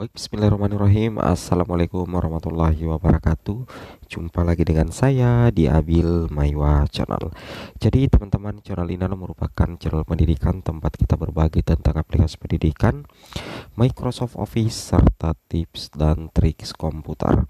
Baik, bismillahirrahmanirrahim. Assalamualaikum warahmatullahi wabarakatuh. Jumpa lagi dengan saya di Abil Maiwa Channel. Jadi teman-teman, channel ini merupakan channel pendidikan tempat kita berbagi tentang aplikasi pendidikan, Microsoft Office, serta tips dan trik komputer.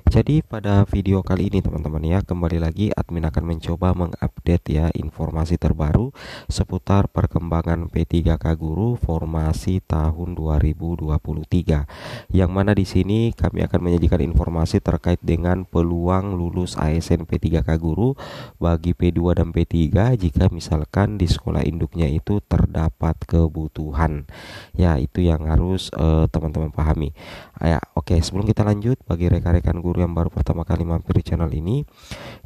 Jadi pada video kali ini teman-teman ya, kembali lagi admin akan mencoba mengupdate ya informasi terbaru seputar perkembangan P3K Guru formasi tahun 2023. Yang mana di sini kami akan menyajikan informasi terkait dengan peluang lulus ASN P3K Guru bagi P2 dan P3 jika misalkan di sekolah induknya itu terdapat kebutuhan. Ya, itu yang harus teman-teman pahami. Ya, oke, sebelum kita lanjut, bagi rekan-rekan guru yang baru pertama kali mampir di channel ini,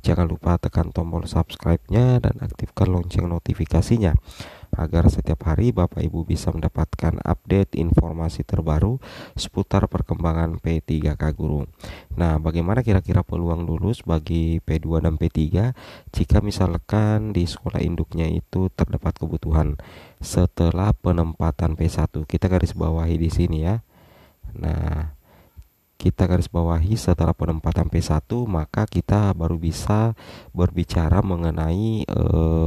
jangan lupa tekan tombol subscribe-nya dan aktifkan lonceng notifikasinya agar setiap hari Bapak Ibu bisa mendapatkan update informasi terbaru seputar perkembangan P3K Guru. Nah, bagaimana kira-kira peluang lulus bagi P2 dan P3 jika misalkan di sekolah induknya itu terdapat kebutuhan setelah penempatan P1? Kita garis bawahi di sini ya. Nah, kita garis bawahi setelah penempatan P1, maka kita baru bisa berbicara mengenai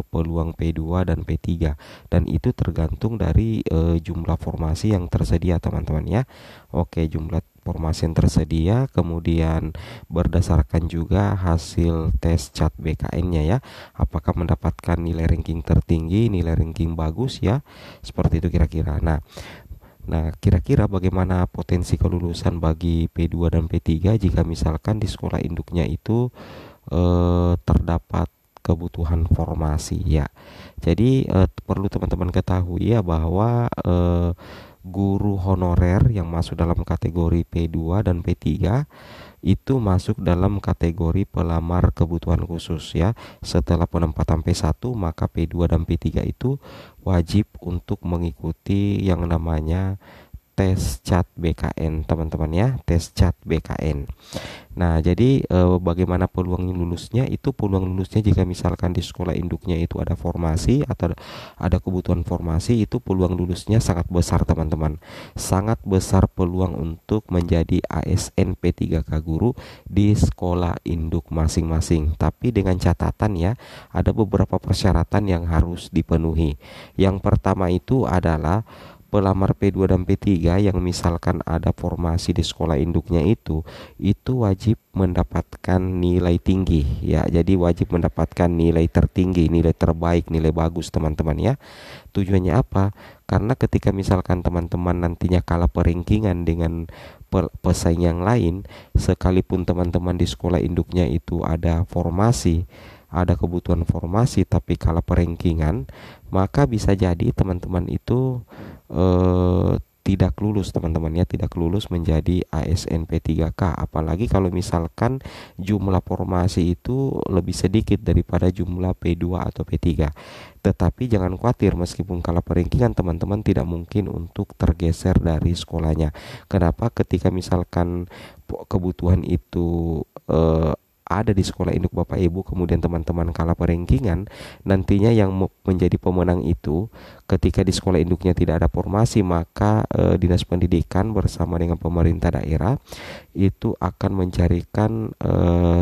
peluang P2 dan P3, dan itu tergantung dari jumlah formasi yang tersedia teman-teman ya. Oke, jumlah formasi yang tersedia, kemudian berdasarkan juga hasil tes CAT BKN-nya ya, apakah mendapatkan nilai ranking tertinggi, nilai ranking bagus ya, seperti itu kira-kira. Nah, kira-kira bagaimana potensi kelulusan bagi P2 dan P3 jika misalkan di sekolah induknya itu terdapat kebutuhan formasi ya. Jadi perlu teman-teman ketahui ya bahwa guru honorer yang masuk dalam kategori P2 dan P3 itu masuk dalam kategori pelamar kebutuhan khusus ya. Setelah penempatan P1, maka P2 dan P3 itu wajib untuk mengikuti yang namanya tes CAT BKN teman-teman ya, tes CAT BKN. Nah, jadi bagaimana peluang lulusnya? Itu peluang lulusnya jika misalkan di sekolah induknya itu ada formasi atau ada kebutuhan formasi, itu peluang lulusnya sangat besar teman-teman. Sangat besar peluang untuk menjadi ASN P3K Guru di sekolah induk masing-masing. Tapi dengan catatan ya, ada beberapa persyaratan yang harus dipenuhi. Yang pertama itu adalah pelamar P2 dan P3 yang misalkan ada formasi di sekolah induknya itu wajib mendapatkan nilai tinggi ya. Jadi wajib mendapatkan nilai tertinggi, nilai terbaik, nilai bagus teman-teman ya. Tujuannya apa? Karena ketika misalkan teman-teman nantinya kalah peringkingan dengan pesaing yang lain, sekalipun teman-teman di sekolah induknya itu ada formasi, ada kebutuhan formasi tapi kalah peringkingan, maka bisa jadi teman-teman itu tidak lulus teman-teman ya, tidak lulus menjadi ASN P3K. Apalagi kalau misalkan jumlah formasi itu lebih sedikit daripada jumlah P2 atau P3. Tetapi jangan khawatir, meskipun kalah peringkingan teman-teman tidak mungkin untuk tergeser dari sekolahnya. Kenapa? Ketika misalkan kebutuhan itu ada di sekolah induk Bapak Ibu, kemudian teman-teman kalah peringkingan, nantinya yang menjadi pemenang itu ketika di sekolah induknya tidak ada formasi, maka Dinas Pendidikan bersama dengan pemerintah daerah itu akan mencarikan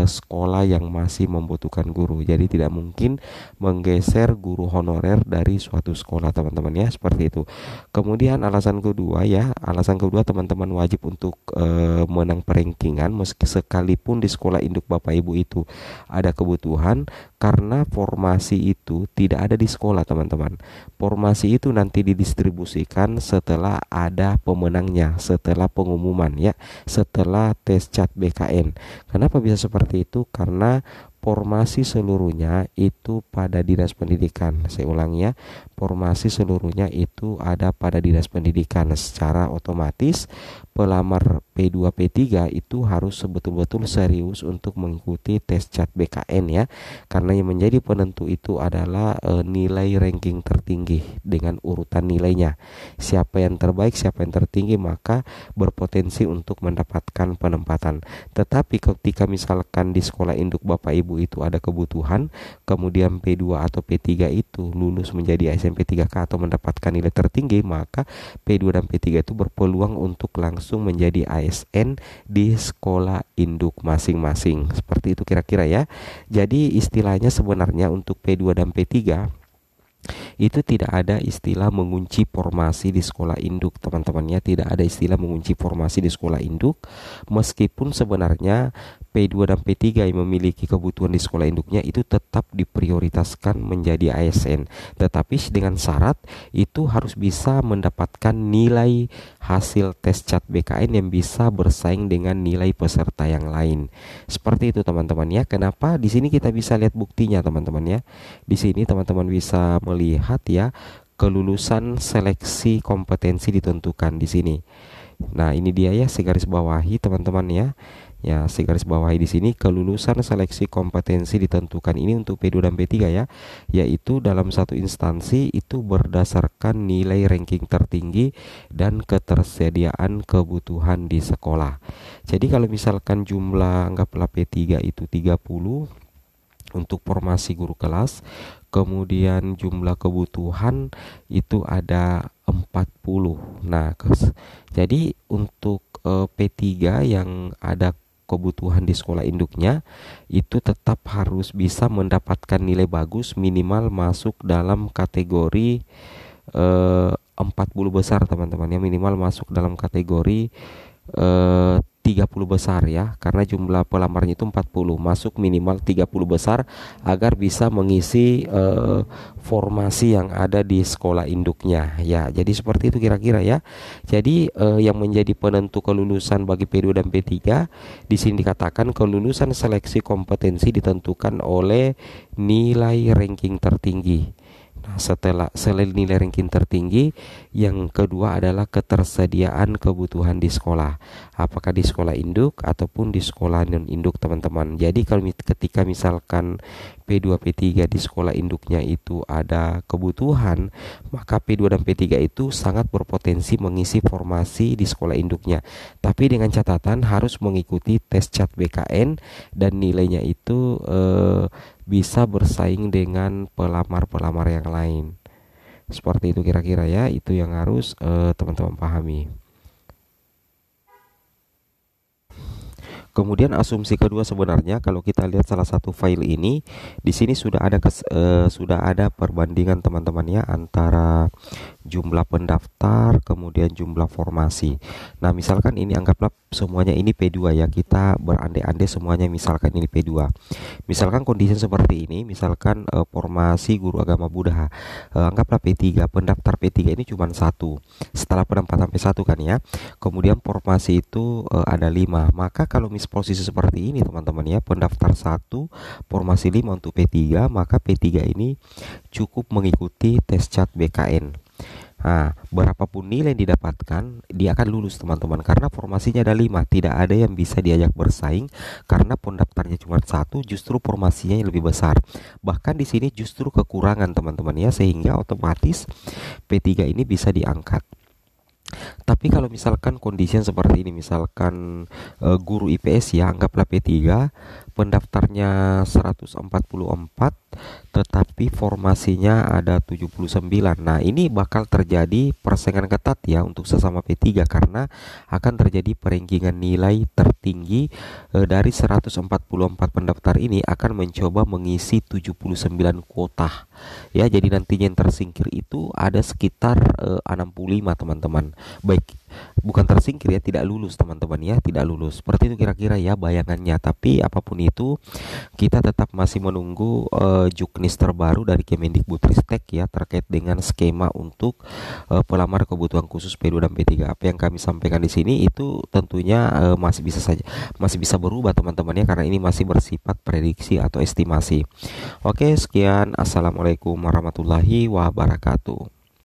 sekolah yang masih membutuhkan guru. Jadi tidak mungkin menggeser guru honorer dari suatu sekolah teman-teman ya, seperti itu. Kemudian alasan kedua ya, alasan kedua teman-teman wajib untuk menang peringkingan meski sekalipun di sekolah induk Bapak Ibu itu ada kebutuhan, karena formasi itu tidak ada di sekolah teman-teman. Formasi itu nanti didistribusikan setelah ada pemenangnya, setelah pengumuman ya, setelah tes CAT BKN. Kenapa bisa seperti itu? Karena formasi seluruhnya itu pada Dinas Pendidikan. Saya ulang ya, formasi seluruhnya itu ada pada Dinas Pendidikan. Secara otomatis pelamar P2 P3 itu harus betul-betul serius untuk mengikuti tes CAT BKN ya. Karena yang menjadi penentu itu adalah nilai ranking tertinggi dengan urutan nilainya. Siapa yang terbaik, siapa yang tertinggi, maka berpotensi untuk mendapatkan penempatan. Tetapi ketika misalkan di sekolah induk Bapak Ibu P1 itu ada kebutuhan, kemudian P2 atau P3 itu lulus menjadi ASN P3K atau mendapatkan nilai tertinggi, maka P2 dan P3 itu berpeluang untuk langsung menjadi ASN di sekolah induk masing-masing. Seperti itu kira-kira ya. Jadi istilahnya sebenarnya untuk P2 dan P3 itu tidak ada istilah mengunci formasi di sekolah induk, teman-temannya. Tidak ada istilah mengunci formasi di sekolah induk, meskipun sebenarnya P2 dan P3 yang memiliki kebutuhan di sekolah induknya itu tetap diprioritaskan menjadi ASN, tetapi dengan syarat itu harus bisa mendapatkan nilai hasil tes CAT BKN yang bisa bersaing dengan nilai peserta yang lain. Seperti itu teman-teman ya. Kenapa? Di sini kita bisa lihat buktinya teman-teman ya. Di sini teman-teman bisa melihat ya, kelulusan seleksi kompetensi ditentukan di sini. Nah, ini dia ya, saya garis bawahi teman-teman ya. Ya, saya garis bawahi di sini kelulusan seleksi kompetensi ditentukan ini untuk P2 dan P3 ya, yaitu dalam satu instansi itu berdasarkan nilai ranking tertinggi dan ketersediaan kebutuhan di sekolah. Jadi kalau misalkan jumlah anggaplah P3 itu 30 untuk formasi guru kelas, kemudian jumlah kebutuhan itu ada 40. Nah, jadi untuk P3 yang ada kebutuhan di sekolah induknya itu tetap harus bisa mendapatkan nilai bagus, minimal masuk dalam kategori 40 besar teman-teman ya, minimal masuk dalam kategori 30 besar ya, karena jumlah pelamarnya itu 40, masuk minimal 30 besar agar bisa mengisi formasi yang ada di sekolah induknya ya. Jadi seperti itu kira-kira ya. Jadi yang menjadi penentu kelulusan bagi P2 dan P3 di sini dikatakan kelulusan seleksi kompetensi ditentukan oleh nilai ranking tertinggi. Nah, selain nilai ranking tertinggi, yang kedua adalah ketersediaan kebutuhan di sekolah, apakah di sekolah induk ataupun di sekolah non induk teman-teman. Jadi kalau ketika misalkan P2 P3 di sekolah induknya itu ada kebutuhan, maka P2 dan P3 itu sangat berpotensi mengisi formasi di sekolah induknya. Tapi dengan catatan harus mengikuti tes CAT BKN dan nilainya itu bisa bersaing dengan pelamar-pelamar yang lain. Seperti itu kira-kira ya, itu yang harus teman-teman pahami. Kemudian asumsi kedua sebenarnya kalau kita lihat salah satu file ini, di sini sudah ada perbandingan teman-teman ya antara jumlah pendaftar kemudian jumlah formasi. Nah, misalkan ini anggaplah semuanya ini P2 ya, kita berandai-andai semuanya misalkan ini P2. Misalkan kondisi seperti ini, misalkan formasi guru agama Buddha, anggaplah P3, pendaftar P3 ini cuma satu setelah penempatan P1 kan ya. Kemudian formasi itu ada 5. Maka kalau posisi seperti ini teman-teman ya, pendaftar 1 formasi 5 untuk P3, maka P3 ini cukup mengikuti tes CAT BKN. Nah, berapapun nilai yang didapatkan, dia akan lulus teman-teman, karena formasinya ada 5, tidak ada yang bisa diajak bersaing karena pendaftarnya cuma 1, justru formasinya yang lebih besar. Bahkan di sini justru kekurangan teman-teman ya, sehingga otomatis P3 ini bisa diangkat. Tapi kalau misalkan kondisi seperti ini, misalkan guru IPS ya, anggaplah P3, pendaftarnya 144 tetapi formasinya ada 79. Nah, ini bakal terjadi persaingan ketat ya untuk sesama P3 karena akan terjadi perengkingan nilai tertinggi. Dari 144 pendaftar ini akan mencoba mengisi 79 kuota ya. Jadi nantinya yang tersingkir itu ada sekitar 65 teman-teman. Baik, bukan tersingkir ya, tidak lulus teman-teman ya, tidak lulus. Seperti itu kira-kira ya bayangannya. Tapi apapun itu, kita tetap masih menunggu juknis terbaru dari Kemendikbudristek ya terkait dengan skema untuk pelamar kebutuhan khusus P2 dan P3. Apa yang kami sampaikan di sini itu tentunya masih bisa berubah teman-teman ya, karena ini masih bersifat prediksi atau estimasi. Oke, sekian. Assalamualaikum warahmatullahi wabarakatuh.